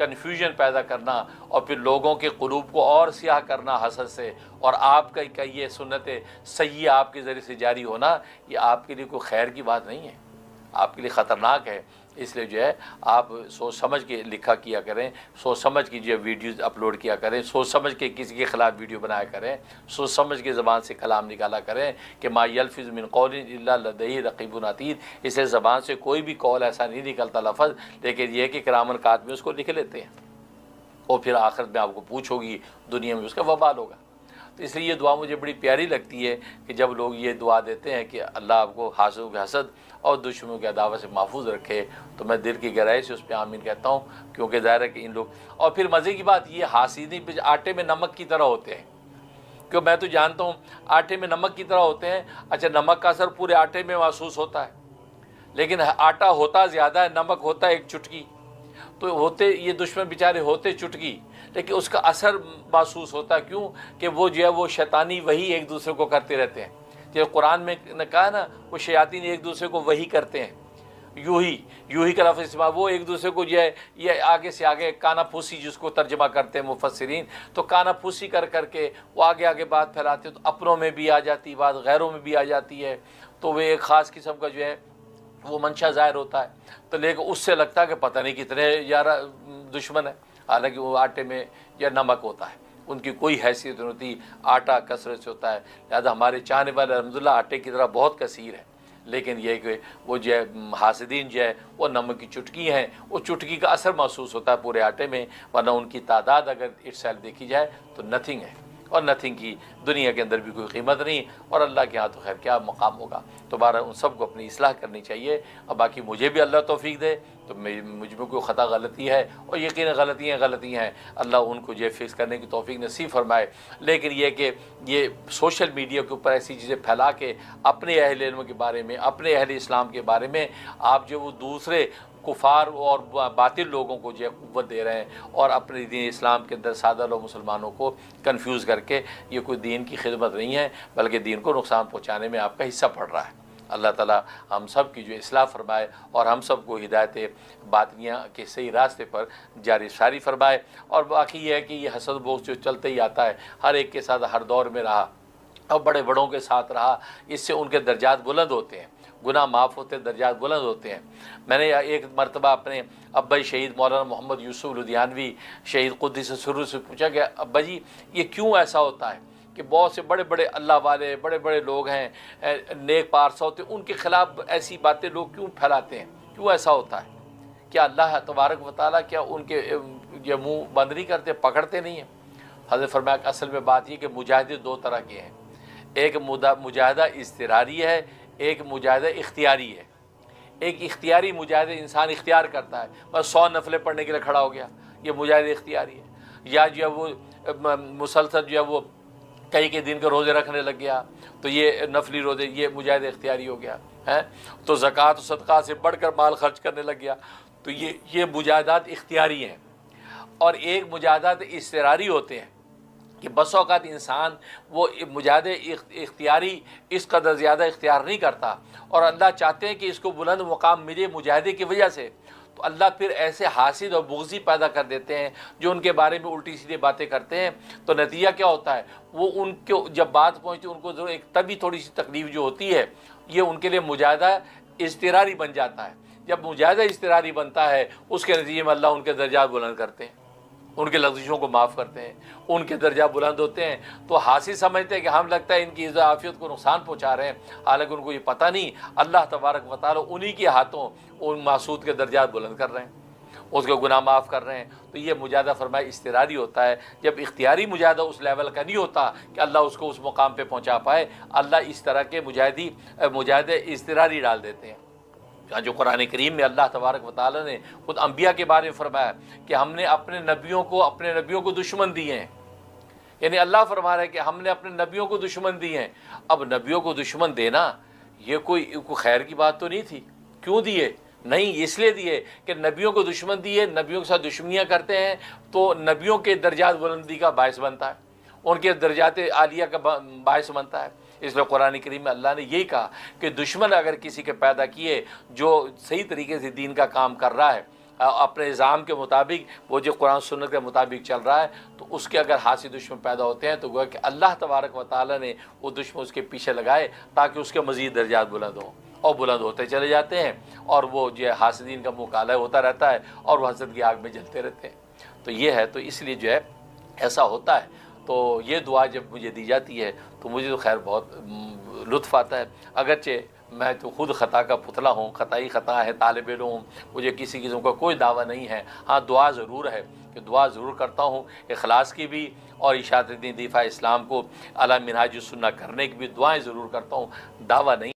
Confusion پیدا کرنا اور پھر لوگوں کے قلوب کو اور سیاہ کرنا حسد سے، اور آپ کا یہ سنت سیئہ آپ کے ذریعے سے جاری ہونا، یہ آپ کے لیے کوئی خیر کی بات نہیں ہے، آپ کے لیے خطرناک ہے۔ اس لیے جو ہے آپ سوچ سمجھ کے لکھا کیا کریں، سوچ سمجھ کے جو ویڈیوز اپلوڈ کیا کریں، سوچ سمجھ کے کسی کے خلاف ویڈیو بنایا کریں، سوچ سمجھ کے زبان سے کلام نکالا کریں کہ ما یلفظ من قول الا لدیہ رقیب عتید، اسے زبان سے کوئی بھی قول ایسا نہیں نکلتا لفظ، لیکن یہ کہ کرامن کاتب اس کو لکھ لیتے ہیں، اور پھر آخرت میں آپ کو پوچھ ہوگی، دنیا میں اس کا وبال ہوگا۔ تو اس لیے یہ دعا مجھے بڑی پیاری لگتی ہے کہ جب لوگ یہ دعا دیتے ہیں کہ اللہ آپ کو حاسدوں کے حسد اور دشمنوں کے عداوت سے محفوظ رکھے، تو میں دل کی گہرائی سے اس پہ آمین کہتا ہوں، کیونکہ ظاہر ہے کہ ان لوگ، اور پھر مزے کی بات یہ حاسدین پہ آٹے میں نمک کی طرح ہوتے ہیں، کیوں میں تو جانتا ہوں آٹے میں نمک کی طرح ہوتے ہیں، اچھا نمک کا اثر پورے آٹے میں محسوس ہوتا ہے، لیکن آٹا ہوتا زیادہ ہے، نمک ہوتا ہے ایک چٹکی، تو ہوتے یہ دشمن بیچارے ہوتے چٹکی، لیکن اس کا اثر محسوس ہوتا ہے، کیوں کہ وہ جو ہے وہ شیطانی وہی ایک دوسرے کو کرتے رہتے ہیں، جیسے قرآن میں نے کہا نا وہ شیاطین ایک دوسرے کو وہی کرتے ہیں، یوں ہی کا لفظ استعمال، وہ ایک دوسرے کو جو ہے یہ آگے سے آگے کانا پھوسی جس کو ترجمہ کرتے ہیں مفسرین، تو کانا پھوسی کر کے وہ آگے بات پھیلاتے ہیں، تو اپنوں میں بھی آ جاتی بات، غیروں میں بھی آ جاتی ہے، تو وہ ایک خاص قسم کا جو ہے وہ منشا ظاہر ہوتا ہے، تو لیکن اس سے لگتا ہے کہ پتہ نہیں کتنے یار دشمن ہے، حالانکہ وہ آٹے میں یا نمک ہوتا ہے، ان کی کوئی حیثیت نہیں ہوتی، آٹا کثرت سے ہوتا ہے، لہذا ہمارے چاہنے والے الحمدللہ آٹے کی طرح بہت کثیر ہے، لیکن یہ کہ وہ جو ہے حاسدین جو ہے وہ نمک کی چٹکی ہیں، وہ چٹکی کا اثر محسوس ہوتا ہے پورے آٹے میں، ورنہ ان کی تعداد اگر اٹ سیلف دیکھی جائے تو نتھنگ ہے، اور نتھنگ کی دنیا کے اندر بھی کوئی قیمت نہیں، اور اللہ کے ہاں تو خیر کیا مقام ہوگا۔ تو بہرحال ان سب کو اپنی اصلاح کرنی چاہیے، اور باقی مجھے بھی اللہ توفیق دے، تو مجھ میں کوئی خطا غلطی ہے، اور یقیناً غلطیاں ہیں، اللہ ان کو جو فکس کرنے کی توفیق نصیب فرمائے، لیکن یہ کہ یہ سوشل میڈیا کے اوپر ایسی چیزیں پھیلا کے اپنے اہل علم کے بارے میں، اپنے اہل اسلام کے بارے میں آپ جو وہ دوسرے کفار اور باطل لوگوں کو جو ہے قوت دے رہے ہیں، اور اپنے دین اسلام کے اندر سادہ لوگ مسلمانوں کو کنفیوز کر کے، یہ کوئی دین کی خدمت نہیں ہے، بلکہ دین کو نقصان پہنچانے میں آپ کا حصہ پڑ رہا ہے۔ اللہ تعالیٰ ہم سب کی جو اصلاح فرمائے، اور ہم سب کو ہدایت باطنیہ کے صحیح راستے پر جاری ساری فرمائے، اور باقی یہ ہے کہ یہ حسد بغض جو چلتے ہی آتا ہے، ہر ایک کے ساتھ ہر دور میں رہا، اور بڑے بڑوں کے ساتھ رہا، اس سے ان کے درجات بلند ہوتے ہیں، گناہ معاف ہوتے ہیں، درجات بلند ہوتے ہیں۔ میں نے ایک مرتبہ اپنے ابا شہید مولانا محمد یوسف لدھیانوی شہید قدس سرور سے پوچھا کہ ابا جی یہ کیوں ایسا ہوتا ہے کہ بہت سے بڑے بڑے اللہ والے بڑے لوگ ہیں، نیک پارسا ہوتے ہیں، ان کے خلاف ایسی باتیں لوگ کیوں پھیلاتے ہیں، کیوں ایسا ہوتا ہے؟ کیا اللہ تبارک و تعالیٰ کیا ان کے یہ منہ بند نہیں کرتے، پکڑتے نہیں ہیں؟ حضرت فرمایا کہ اصل میں بات یہ کہ مجاہدے دو طرح کے ہیں، ایک مجاہدہ اضطراری ہے، ایک مجاہدہ اختیاری ہے۔ ایک اختیاری مجاہدہ انسان اختیار کرتا ہے، بس 100 نفلیں پڑھنے کے لیے کھڑا ہو گیا، یہ مجاہدہ اختیاری ہے۔ یا جو ہے وہ مسلسل جو ہے وہ کئی کے دن کے روزے رکھنے لگ گیا، تو یہ نفلی روزے، یہ مجاہدہ اختیاری ہو گیا ہے۔ تو زکوٰۃ و صدقات سے بڑھ کر مال خرچ کرنے لگ گیا، تو یہ مجاہدات اختیاری ہیں۔ اور ایک مجاہدات اضطراری ہوتے ہیں کہ بس اوقات انسان وہ مجاہدہ اختیاری اس قدر زیادہ اختیار نہیں کرتا، اور اللہ چاہتے ہیں کہ اس کو بلند مقام ملے مجاہدے کی وجہ سے، تو اللہ پھر ایسے حاسد اور بغضی پیدا کر دیتے ہیں جو ان کے بارے میں الٹی سیدھی باتیں کرتے ہیں۔ تو نتیجہ کیا ہوتا ہے، وہ ان کو جب بات پہنچتی ان کو ضرور ایک طبی تھوڑی سی تکلیف جو ہوتی ہے، یہ ان کے لیے مجاہدہ اضطراری بن جاتا ہے۔ جب مجاہدہ اضطراری بنتا ہے، اس کے نتیجے میں اللہ ان کے درجات بلند کرتے ہیں، ان کے لغزشوں کو معاف کرتے ہیں، ان کے درجات بلند ہوتے ہیں۔ تو حاصل سمجھتے ہیں کہ ہم لگتا ہے ان کی عزت عافیت کو نقصان پہنچا رہے ہیں، حالانکہ ان کو یہ پتہ نہیں اللہ تبارک و تعالیٰ انہی کے ہاتھوں ان معصوم کے درجات بلند کر رہے ہیں، اس کے گناہ معاف کر رہے ہیں۔ تو یہ مجاہدہ فرمایا اضطراری ہوتا ہے۔ جب اختیاری مجاہدہ اس لیول کا نہیں ہوتا کہ اللہ اس کو اس مقام پہ پہنچا پائے، اللہ اس طرح کے مجاہدے اضطراری ڈال دیتے ہیں۔ جو قرآن کریم میں اللہ تبارک و تعالیٰ نے خود انبیاء کے بارے میں فرمایا کہ ہم نے اپنے نبیوں کو دشمن دیے ہیں، یعنی اللہ فرما رہا ہے کہ ہم نے اپنے نبیوں کو دشمن دیے ہیں۔ اب نبیوں کو دشمن دینا یہ کوئی خیر کی بات تو نہیں تھی، کیوں دیے؟ نہیں، اس لیے دیے کہ نبیوں کو دشمن دیے، نبیوں کے ساتھ دشمنیاں کرتے ہیں، تو نبیوں کے درجات بلندی کا باعث بنتا ہے، ان کے درجات عالیہ کا باعث بنتا ہے۔ اس لیے قرآن کریم میں اللہ نے یہی کہا کہ دشمن اگر کسی کے پیدا کیے جو صحیح طریقے سے دین کا کام کر رہا ہے، اپنے نظام کے مطابق وہ جو قرآن سنت کے مطابق چل رہا ہے تو اس کے اگر حاسی دشمن پیدا ہوتے ہیں تو گویا کہ اللہ تبارک و تعالیٰ نے وہ دشمن اس کے پیچھے لگائے تاکہ اس کے مزید درجات بلند ہوں، اور بلند ہوتے چلے جاتے ہیں، اور وہ جو ہے حاسدین کا مکالمہ ہوتا رہتا ہے اور وہ حسد کی آگ میں جلتے رہتے ہیں۔ تو یہ ہے، تو اس لیے جو ہے ایسا ہوتا ہے۔ تو یہ دعا جب مجھے دی جاتی ہے تو مجھے تو خیر بہت لطف آتا ہے، اگرچہ میں تو خود خطا کا پتلا ہوں، خطائی خطا ہے، طالب علم ہوں، مجھے کسی قسم کا کوئی دعویٰ نہیں ہے۔ ہاں دعا ضرور ہے کہ دعا ضرور کرتا ہوں، اخلاص کی بھی اور اشاعت دین دفاع اسلام کو علی منہاج السنہ کرنے کی بھی دعائیں ضرور کرتا ہوں، دعویٰ نہیں۔